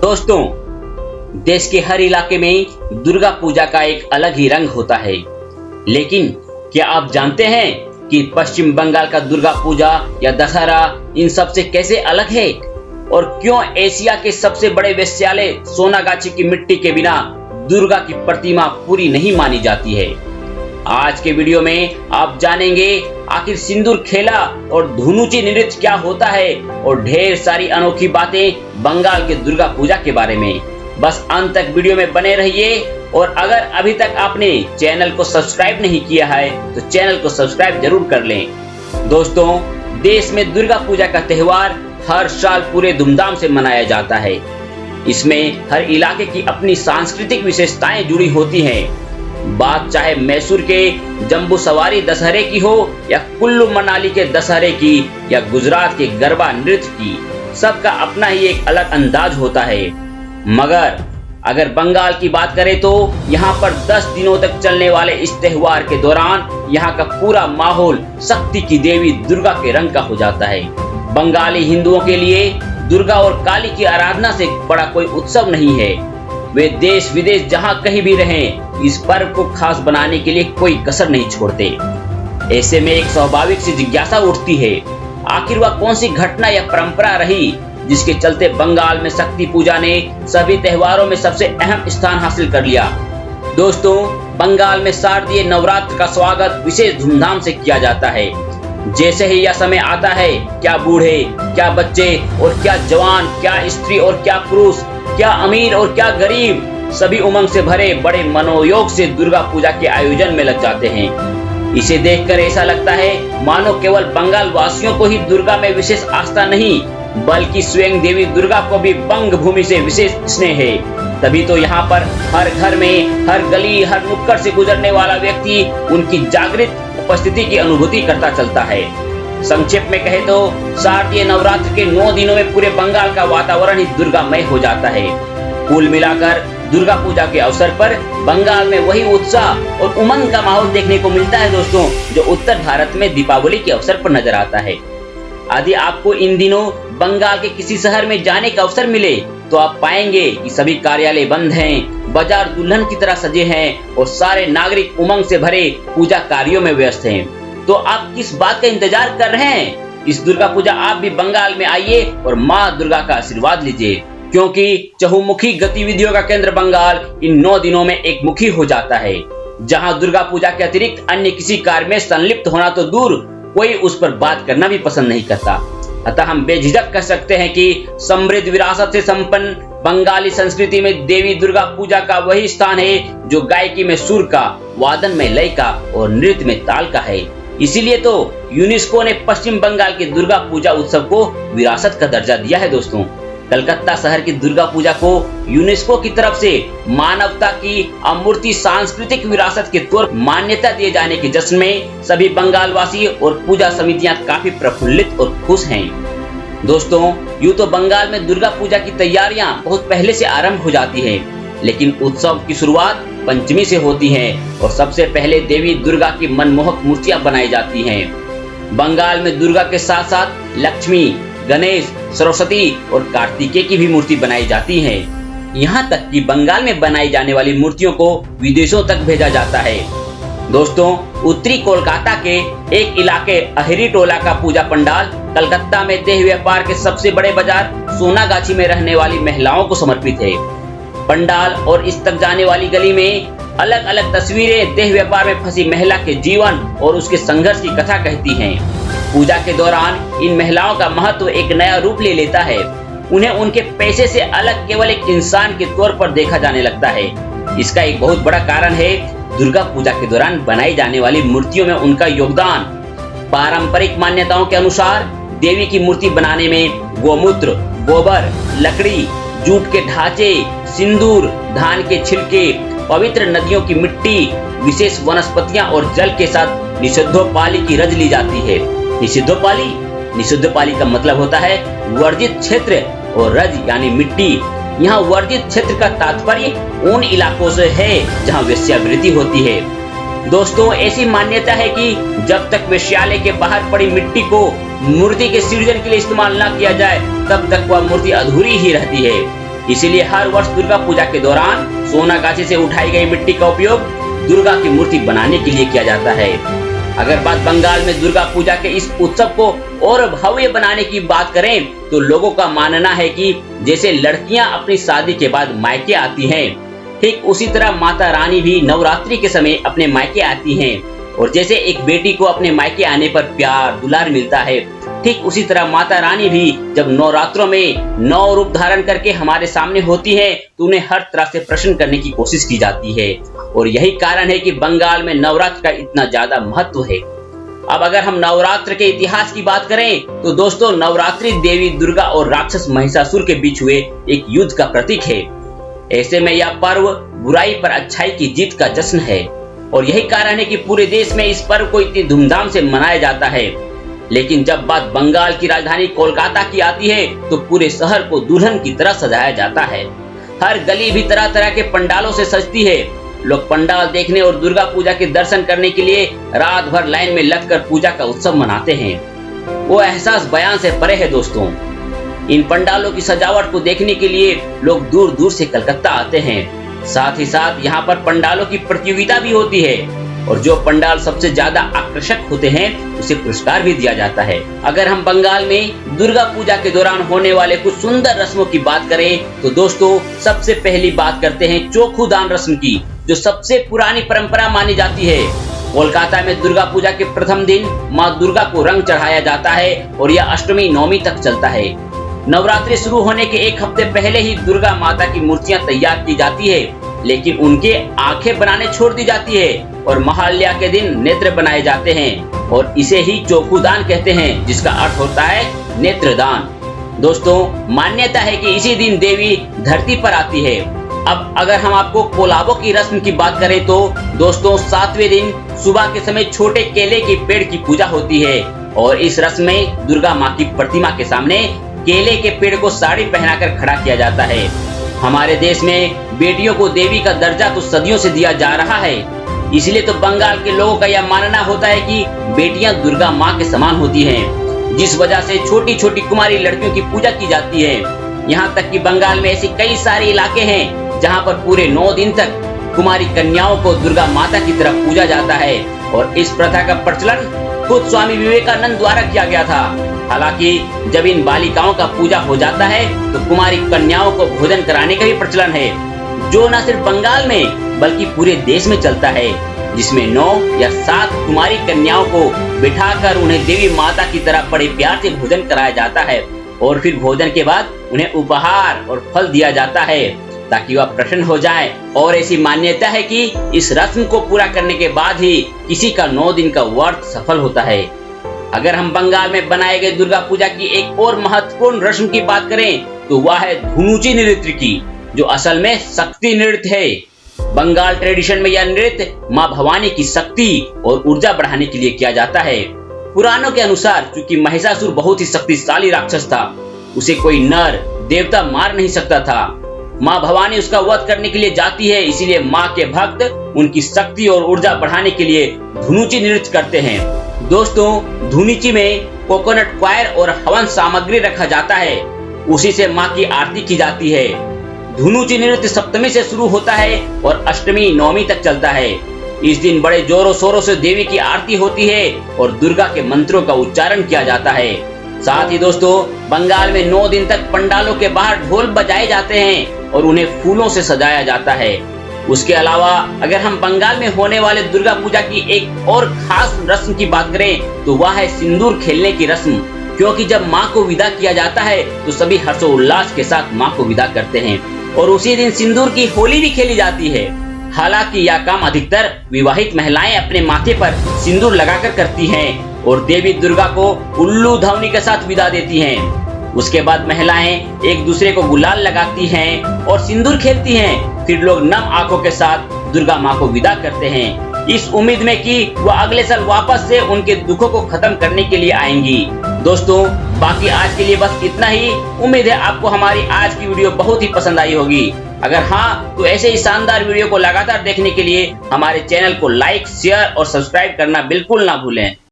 दोस्तों, देश के हर इलाके में दुर्गा पूजा का एक अलग ही रंग होता है। लेकिन क्या आप जानते हैं कि पश्चिम बंगाल का दुर्गा पूजा या दशहरा इन सब से कैसे अलग है? और क्यों एशिया के सबसे बड़े वेश्यालय सोनागाछी की मिट्टी के बिना दुर्गा की प्रतिमा पूरी नहीं मानी जाती है? आज के वीडियो में आप जानेंगे आखिर सिंदूर खेला और धुनुची नृत्य क्या होता है और ढेर सारी अनोखी बातें बंगाल के दुर्गा पूजा के बारे में। बस अंत तक वीडियो में बने रहिए। और अगर अभी तक आपने चैनल को सब्सक्राइब नहीं किया है तो चैनल को सब्सक्राइब जरूर कर लें। दोस्तों, देश में दुर्गा पूजा का त्योहार हर साल पूरे धूमधाम से मनाया जाता है। इसमें हर इलाके की अपनी सांस्कृतिक विशेषताएं जुड़ी होती हैं। बात चाहे मैसूर के जंबू सवारी दशहरे की हो या कुल्लू मनाली के दशहरे की या गुजरात के गरबा नृत्य की, सबका अपना ही एक अलग अंदाज होता है। मगर अगर बंगाल की बात करें तो यहाँ पर 10 दिनों तक चलने वाले इस त्योहार के दौरान यहाँ का पूरा माहौल शक्ति की देवी दुर्गा के रंग का हो जाता है। बंगाली हिंदुओं के लिए दुर्गा और काली की आराधना से बड़ा कोई उत्सव नहीं है। वे देश विदेश जहाँ कहीं भी रहें, इस पर्व को खास बनाने के लिए कोई कसर नहीं छोड़ते। ऐसे में एक स्वाभाविक सी जिज्ञासा उठती है, आखिर वह कौन सी घटना या परंपरा रही जिसके चलते बंगाल में शक्ति पूजा ने सभी त्योहारों में सबसे अहम स्थान हासिल कर लिया। दोस्तों, बंगाल में शारदीय नवरात्र का स्वागत विशेष धूमधाम से किया जाता है। जैसे ही यह समय आता है, क्या बूढ़े, क्या बच्चे और क्या जवान, क्या स्त्री और क्या पुरुष, क्या अमीर और क्या गरीब, सभी उमंग से भरे बड़े मनोयोग से दुर्गा पूजा के आयोजन में लग जाते हैं। इसे देखकर ऐसा लगता है मानो केवल बंगाल वासियों को ही दुर्गा में विशेष आस्था नहीं, बल्कि स्वयं देवी दुर्गा को भी बंग भूमि से विशेष स्नेह है। तभी तो यहाँ पर हर घर में, हर गली, हर नुक्कड़ से गुजरने वाला व्यक्ति उनकी जागृत उपस्थिति की अनुभूति करता चलता है। संक्षेप में कहे तो शारदीय नवरात्र के 9 दिनों में पूरे बंगाल का वातावरण ही दुर्गामय हो जाता है। कुल मिलाकर दुर्गा पूजा के अवसर पर बंगाल में वही उत्साह और उमंग का माहौल देखने को मिलता है दोस्तों, जो उत्तर भारत में दीपावली के अवसर पर नजर आता है। यदि आपको इन दिनों बंगाल के किसी शहर में जाने का अवसर मिले तो आप पाएंगे कि सभी कार्यालय बंद हैं, बाजार दुल्हन की तरह सजे हैं और सारे नागरिक उमंग से भरे पूजा कार्यों में व्यस्त हैं। तो आप किस बात का इंतजार कर रहे हैं? इस दुर्गा पूजा आप भी बंगाल में आइए और माँ दुर्गा का आशीर्वाद लीजिए, क्योंकि चहुमुखी गतिविधियों का केंद्र बंगाल इन 9 दिनों में एक मुखी हो जाता है। जहाँ दुर्गा पूजा के अतिरिक्त अन्य किसी कार्य में संलिप्त होना तो दूर, कोई उस पर बात करना भी पसंद नहीं करता। अतः हम बेझिझक कह सकते हैं कि समृद्ध विरासत से संपन्न बंगाली संस्कृति में देवी दुर्गा पूजा का वही स्थान है जो गायकी में सुर का, वादन में लय का और नृत्य में ताल का है। इसीलिए तो यूनेस्को ने पश्चिम बंगाल के दुर्गा पूजा उत्सव को विरासत का दर्जा दिया है। दोस्तों, कलकत्ता शहर की दुर्गा पूजा को यूनेस्को की तरफ से मानवता की अमूर्त सांस्कृतिक विरासत के तौर पर मान्यता दिए जाने के जश्न में सभी बंगाल वासी और पूजा समितियां काफी प्रफुल्लित और खुश हैं। दोस्तों, यूं तो बंगाल में दुर्गा पूजा की तैयारियां बहुत पहले से आरंभ हो जाती है, लेकिन उत्सव की शुरुआत पंचमी से होती है और सबसे पहले देवी दुर्गा की मनमोहक मूर्तियां बनाई जाती हैं। बंगाल में दुर्गा के साथ साथ लक्ष्मी, गणेश, सरस्वती और कार्तिकेय की भी मूर्ति बनाई जाती है। यहाँ तक कि बंगाल में बनाई जाने वाली मूर्तियों को विदेशों तक भेजा जाता है। दोस्तों, उत्तरी कोलकाता के एक इलाके अहिरी टोला का पूजा पंडाल कलकत्ता में देह व्यापार के सबसे बड़े बाजार सोनागाछी में रहने वाली महिलाओं को समर्पित है। पंडाल और इस तक जाने वाली गली में अलग अलग तस्वीरें देह व्यापार में फंसी महिला के जीवन और उसके संघर्ष की कथा कहती हैं। पूजा के दौरान इन महिलाओं का महत्व एक नया रूप ले लेता है। उन्हें उनके पैसे से अलग केवल एक इंसान के तौर पर देखा जाने लगता है। इसका एक बहुत बड़ा कारण है दुर्गा पूजा के दौरान बनाई जाने वाली मूर्तियों में उनका योगदान। पारंपरिक मान्यताओं के अनुसार देवी की मूर्ति बनाने में गोमूत्र, गोबर, लकड़ी, जूट के ढांचे, सिंदूर, धान के छिलके, पवित्र नदियों की मिट्टी, विशेष वनस्पतियां और जल के साथ निषिद्धोपाली की रज ली जाती है। निषिद्धोपाली का मतलब होता है वर्जित क्षेत्र और रज यानी मिट्टी। यहाँ वर्जित क्षेत्र का तात्पर्य उन इलाकों से है जहाँ वेश्यावृत्ति होती है। दोस्तों, ऐसी मान्यता है कि जब तक वेश्यालय के बाहर पड़ी मिट्टी को मूर्ति के सृजन के लिए इस्तेमाल न किया जाए, तब तक वह मूर्ति अधूरी ही रहती है। इसीलिए हर वर्ष दुर्गा पूजा के दौरान सोनागाछी से उठाई गई मिट्टी का उपयोग दुर्गा की मूर्ति बनाने के लिए किया जाता है। अगर बात बंगाल में दुर्गा पूजा के इस उत्सव को और भव्य बनाने की बात करें तो लोगों का मानना है कि जैसे लड़कियां अपनी शादी के बाद मायके आती हैं, ठीक उसी तरह माता रानी भी नवरात्रि के समय अपने मायके आती हैं। और जैसे एक बेटी को अपने मायके आने पर प्यार दुलार मिलता है, ठीक उसी तरह माता रानी भी जब नवरात्रों में 9 रूप धारण करके हमारे सामने होती है तो उन्हें हर तरह से प्रसन्न करने की कोशिश की जाती है। और यही कारण है कि बंगाल में नवरात्र का इतना ज्यादा महत्व है। अब अगर हम नवरात्र के इतिहास की बात करें तो दोस्तों, नवरात्रि देवी दुर्गा और राक्षस महिषासुर के बीच हुए एक युद्ध का प्रतीक है। ऐसे में यह पर्व बुराई पर अच्छाई की जीत का जश्न है और यही कारण है कि पूरे देश में इस पर्व को इतनी धूमधाम से मनाया जाता है। लेकिन जब बात बंगाल की राजधानी कोलकाता की आती है तो पूरे शहर को दुल्हन की तरह सजाया जाता है। हर गली भी तरह तरह के पंडालों से सजती है। लोग पंडाल देखने और दुर्गा पूजा के दर्शन करने के लिए रात भर लाइन में लगकर पूजा का उत्सव मनाते हैं। वो एहसास बयान से परे है दोस्तों। इन पंडालों की सजावट को देखने के लिए लोग दूर दूर से कलकत्ता आते हैं। साथ ही साथ यहाँ पर पंडालों की प्रतियोगिता भी होती है और जो पंडाल सबसे ज्यादा आकर्षक होते हैं उसे पुरस्कार भी दिया जाता है। अगर हम बंगाल में दुर्गा पूजा के दौरान होने वाले कुछ सुंदर रस्मों की बात करें तो दोस्तों, सबसे पहली बात करते हैं चोखू दान रस्म की, जो सबसे पुरानी परंपरा मानी जाती है। कोलकाता में दुर्गा पूजा के प्रथम दिन माँ दुर्गा को रंग चढ़ाया जाता है और यह अष्टमी नवमी तक चलता है। नवरात्रि शुरू होने के एक हफ्ते पहले ही दुर्गा माता की मूर्तियां तैयार की जाती है, लेकिन उनके आंखें बनाने छोड़ दी जाती है और महाल्या के दिन नेत्र बनाए जाते हैं और इसे ही चोखू दान कहते हैं, जिसका अर्थ होता है नेत्रदान। दोस्तों, मान्यता है कि इसी दिन देवी धरती पर आती है। अब अगर हम आपको कोलाबो की रस्म की बात करें तो दोस्तों, 7वें दिन सुबह के समय छोटे केले के पेड़ की पूजा होती है और इस रस्म में दुर्गा माँ की प्रतिमा के सामने केले के पेड़ को साड़ी पहनाकर खड़ा किया जाता है। हमारे देश में बेटियों को देवी का दर्जा तो सदियों से दिया जा रहा है, इसलिए तो बंगाल के लोगों का यह मानना होता है कि बेटियां दुर्गा माँ के समान होती हैं, जिस वजह से छोटी छोटी कुमारी लड़कियों की पूजा की जाती है। यहाँ तक कि बंगाल में ऐसे कई सारे इलाके हैं जहाँ पर पूरे 9 दिन तक कुमारी कन्याओं को दुर्गा माता की तरफ पूजा जाता है और इस प्रथा का प्रचलन खुद स्वामी विवेकानंद द्वारा किया गया था। हालांकि जब इन बालिकाओं का पूजा हो जाता है तो कुमारी कन्याओं को भोजन कराने का भी प्रचलन है, जो न सिर्फ बंगाल में बल्कि पूरे देश में चलता है, जिसमें 9 या 7 कुमारी कन्याओं को बिठाकर उन्हें देवी माता की तरह बड़े प्यार से भोजन कराया जाता है और फिर भोजन के बाद उन्हें उपहार और फल दिया जाता है ताकि वह प्रसन्न हो जाए। और ऐसी मान्यता है कि इस रस्म को पूरा करने के बाद ही किसी का 9 दिन का व्रत सफल होता है। अगर हम बंगाल में बनाए गए दुर्गा पूजा की एक और महत्वपूर्ण रस्म की बात करें तो वह है धुनुची नृत्य की, जो असल में शक्ति नृत्य है। बंगाल ट्रेडिशन में यह नृत्य माँ भवानी की शक्ति और ऊर्जा बढ़ाने के लिए किया जाता है। पुराणों के अनुसार चूंकि महिषासुर बहुत ही शक्तिशाली राक्षस था, उसे कोई नर देवता मार नहीं सकता था। माँ भवानी उसका वध करने के लिए जाती है, इसीलिए माँ के भक्त उनकी शक्ति और ऊर्जा बढ़ाने के लिए धुनुची नृत्य करते हैं। दोस्तों, धुनुची में कोकोनट क्वायर और हवन सामग्री रखा जाता है, उसी से माँ की आरती की जाती है। धुनुची नृत्य सप्तमी से शुरू होता है और अष्टमी नवमी तक चलता है। इस दिन बड़े जोरों शोरों से देवी की आरती होती है और दुर्गा के मंत्रों का उच्चारण किया जाता है। साथ ही दोस्तों, बंगाल में 9 दिन तक पंडालों के बाहर ढोल बजाए जाते हैं और उन्हें फूलों से सजाया जाता है। उसके अलावा अगर हम बंगाल में होने वाले दुर्गा पूजा की एक और खास रस्म की बात करें तो वह है सिंदूर खेलने की रस्म, क्योंकि जब माँ को विदा किया जाता है तो सभी हर्षोल्लास के साथ माँ को विदा करते हैं और उसी दिन सिंदूर की होली भी खेली जाती है। हालांकि यह काम अधिकतर विवाहित महिलाएं अपने माथे पर सिंदूर लगाकर करती हैं और देवी दुर्गा को उल्लू ध्वनि के साथ विदा देती हैं। उसके बाद महिलाएं एक दूसरे को गुलाल लगाती हैं और सिंदूर खेलती हैं। फिर लोग नम आंखों के साथ दुर्गा माँ को विदा करते हैं, इस उम्मीद में कि वह अगले साल वापस से उनके दुखों को खत्म करने के लिए आएंगी। दोस्तों, बाकी आज के लिए बस इतना ही। उम्मीद है आपको हमारी आज की वीडियो बहुत ही पसंद आई होगी। अगर हाँ, तो ऐसे ही शानदार वीडियो को लगातार देखने के लिए हमारे चैनल को लाइक, शेयर और सब्सक्राइब करना बिल्कुल ना भूलें।